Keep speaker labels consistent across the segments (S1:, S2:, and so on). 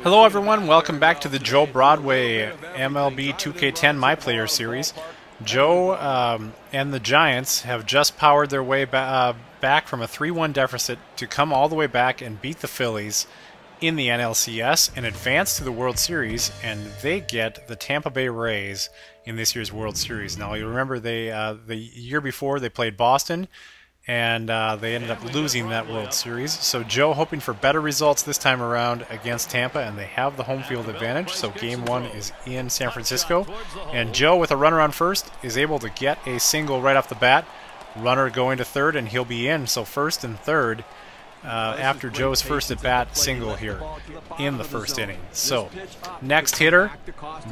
S1: Hello everyone, welcome back to the Joe Broadway MLB 2K10 My Player Series. Joe and the Giants have just powered their way back from a 3-1 deficit to come all the way back and beat the Phillies in the NLCS and advance to the World Series, and they get the Tampa Bay Rays in this year's World Series. Now you remember the year before they played Boston, and they ended up losing that World Series. So Joe hoping for better results this time around against Tampa, and they have the home field advantage. So game one is in San Francisco, and Joe with a runner on first is able to get a single right off the bat. Runner going to third, and he'll be in. So first and third after Joe's first at bat single here in the first inning. So next hitter,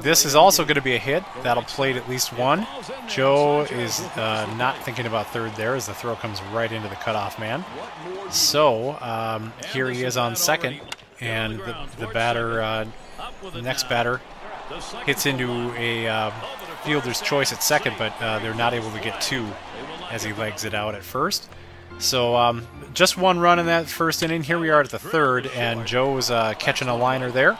S1: this is also going to be a hit. That'll plate at least one. Joe is not thinking about third there as the throw comes right into the cutoff man. So here he is on second, and the next batter hits into a fielder's choice at second, but they're not able to get two as he legs it out at first. So just one run in that first inning. Here we are at the third, and Joe's catching a liner there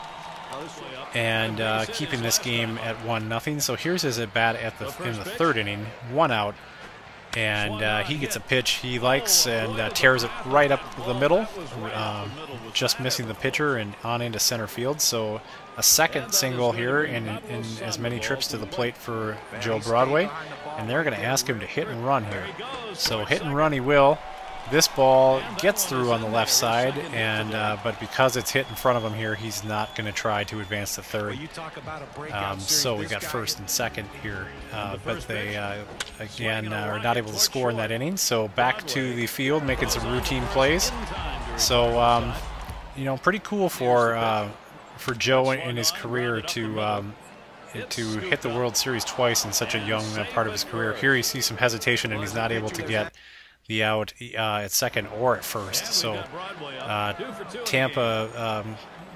S1: and keeping this game at 1-0. So here's his at bat in the third inning, one out, and he gets a pitch he likes and tears it right up the middle, just missing the pitcher and on into center field. So a second single here in as many trips to the plate for Joe Broadway, and they're going to ask him to hit and run here. So hit and run he will. This ball gets through on the left side, and but because it's hit in front of him here, he's not going to try to advance to third. So we got first and second here, but they again are not able to score in that inning. So back to the field, making some routine plays. So you know, pretty cool for Joe in his career to hit the World Series twice in such a young part of his career. Here you see some hesitation, and he's not able to get the out at second or at first. So Tampa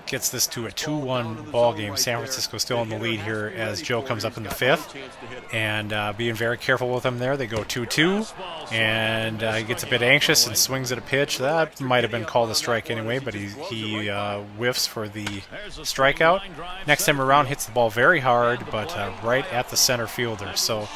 S1: gets this to a 2-1 ball game. San Francisco still in the lead here as Joe comes up in the fifth, and being very careful with him there. They go 2-2, and he gets a bit anxious and swings at a pitch that might have been called a strike anyway, but he whiffs for the strikeout. Next time around, hits the ball very hard, but right at the center fielder. So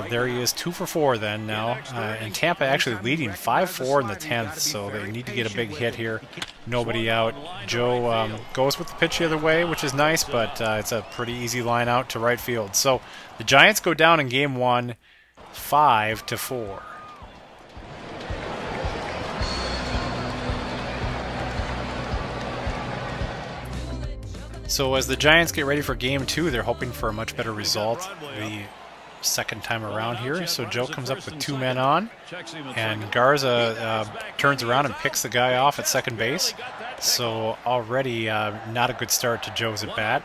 S1: there he is, 2 for 4 then now, and Tampa actually leading 5-4 in the 10th, so they need to get a big hit here. Nobody out. Joe goes with the pitch the other way, which is nice, but it's a pretty easy line out to right field. So the Giants go down in game one, 5-4. So as the Giants get ready for game two, they're hoping for a much better result the second time around here. So Joe comes up with 2 men on, and Garza turns around and picks the guy off at second base. So already not a good start to Joe's at bat.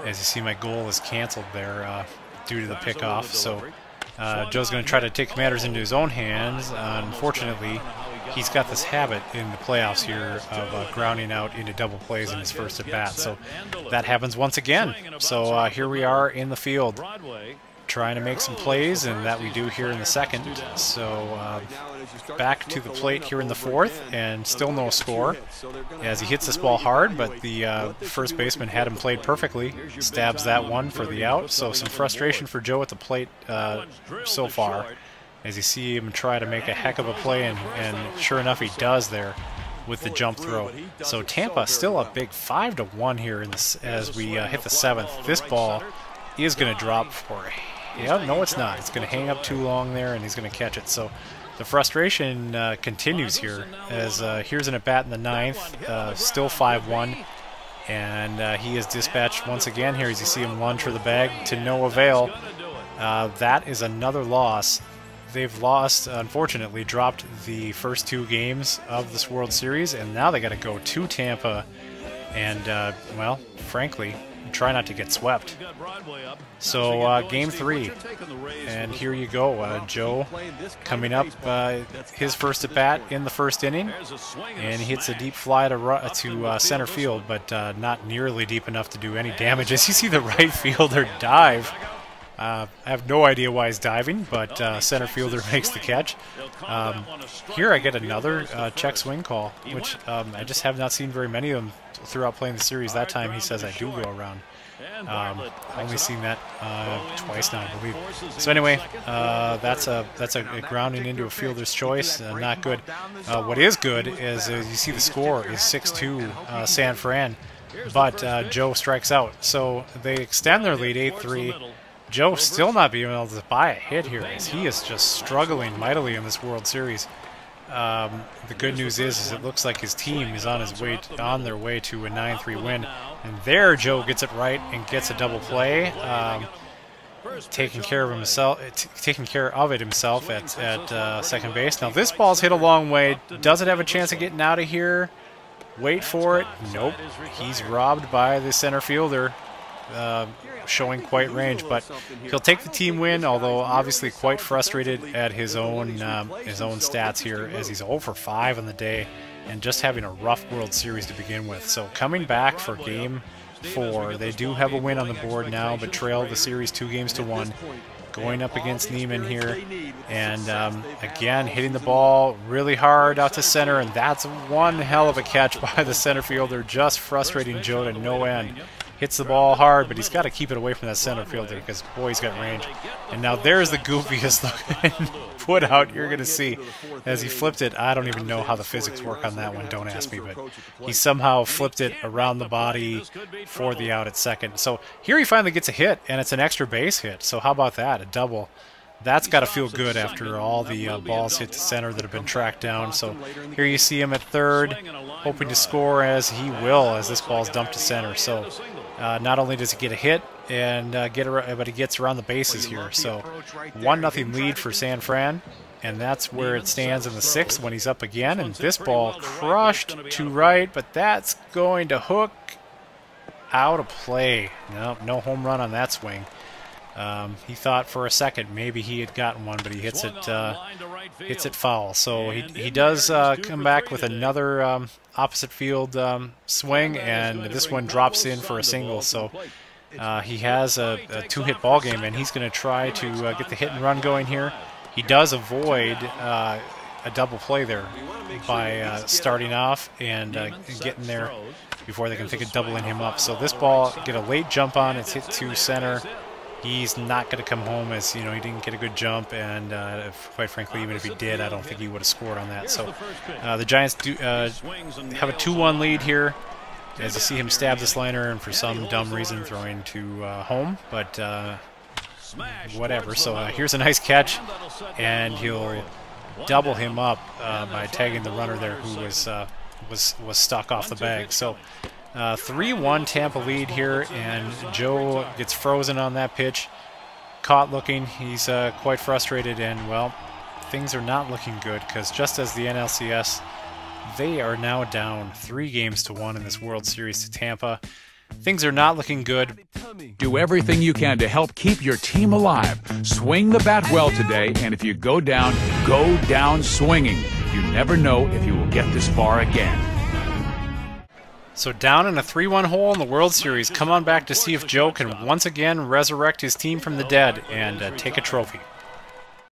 S1: As you see, my goal is canceled there due to the pickoff. So Joe's going to try to take matters into his own hands. Unfortunately, he's got this habit in the playoffs here of grounding out into double plays in his first at bat. So that happens once again. So here we are in the field, trying to make some plays, and that we do here in the second. So back to the plate here in the fourth, and still no score as he hits this ball hard, but the first baseman had him played perfectly, stabs that one for the out. So some frustration for Joe at the plate so far, as you see him try to make a heck of a play, and sure enough he does there with the jump throw. So Tampa still a big 5-1 here in this, as we hit the seventh. This ball is going to drop for no, it's not. It's going to hang up too long there, and he's going to catch it. So the frustration continues here, as here's an at-bat in the ninth, still 5-1, and he is dispatched once again here as you see him lunge for the bag to no avail. That is another loss. They've lost, unfortunately, dropped the first 2 games of this World Series, and now they got to go to Tampa and, well, frankly, try not to get swept. So game 3, and here you go. Joe coming up his first at bat in the first inning, and he hits a deep fly to center field, but not nearly deep enough to do any damage. As you see the right fielder dive I have no idea why he's diving, but center fielder makes the catch. Here I get another check swing call, which I just have not seen very many of them throughout playing the series. That time he says I do go around. Only seen that twice now, I believe. So anyway, that's a grounding into a fielder's choice. Not good. What is good is you see the score is 6-2 San Fran, but Joe strikes out. So they extend their lead 8-3. Joe still not being able to buy a hit here, as he is just struggling mightily in this World Series. The good news is it looks like his team is on their way to a 9-3 win, and there Joe gets it right and gets a double play, taking care of it himself at second base. Now this ball's hit a long way. Does it have a chance of getting out of here? Wait for it. Nope. He's robbed by the center fielder. Showing quite range, but he'll take the team win, although obviously quite frustrated at his own stats here, as he's 0 for 5 on the day and just having a rough World Series to begin with. So coming back for Game 4, they do have a win on the board now, but trail the series 2-1, going up against Neiman here, and again hitting the ball really hard out to center, and that's one hell of a catch by the center fielder, just frustrating Joe to no end. Hits the ball hard, but he's got to keep it away from that center fielder because, boy, he's got range. And now there's the goofiest looking put out you're going to see. As he flipped it, I don't even know how the physics work on that one, don't ask me, but he somehow flipped it around the body for the out at second. So here he finally gets a hit, and it's an extra base hit. So how about that, a double? That's got to feel good after all the balls hit the center that have been tracked down. So here you see him at third, hoping to score, as he will, as this ball's dumped to center. So not only does he get a hit, but he gets around the bases here. So 1-0 lead for San Fran, and that's where it stands in the 6th when he's up again. And this ball crushed to right, but that's going to hook out of play. No home run on that swing. He thought for a second maybe he had gotten one, but he hits it foul. So he does come back with another opposite field swing, and this one drops in for a single. So he has a 2-hit ball game, and he's going to try to get the hit and run going here. He does avoid a double play there by starting off and getting there before they can think of doubling him up. So this ball get a late jump on. It's hit to center. He's not going to come home, as he didn't get a good jump, and quite frankly, even if he did, I don't think he would have scored on that. So the Giants do have a 2-1 lead here, as you see him stab this liner, and for some dumb reason throwing to home, but whatever. So here's a nice catch, and he'll double him up by tagging the runner there, who was stuck off the bag. So 3-1 Tampa lead here, and Joe gets frozen on that pitch. Caught looking. He's quite frustrated, and, well, things are not looking good, because just as the NLCS, they are now down 3-1 in this World Series to Tampa. Things are not looking good.
S2: Do everything you can to help keep your team alive. Swing the bat well today, and if you go down swinging. You never know if you will get this far again.
S1: So down in a 3-1 hole in the World Series, come on back to see if Joe can once again resurrect his team from the dead and take a trophy.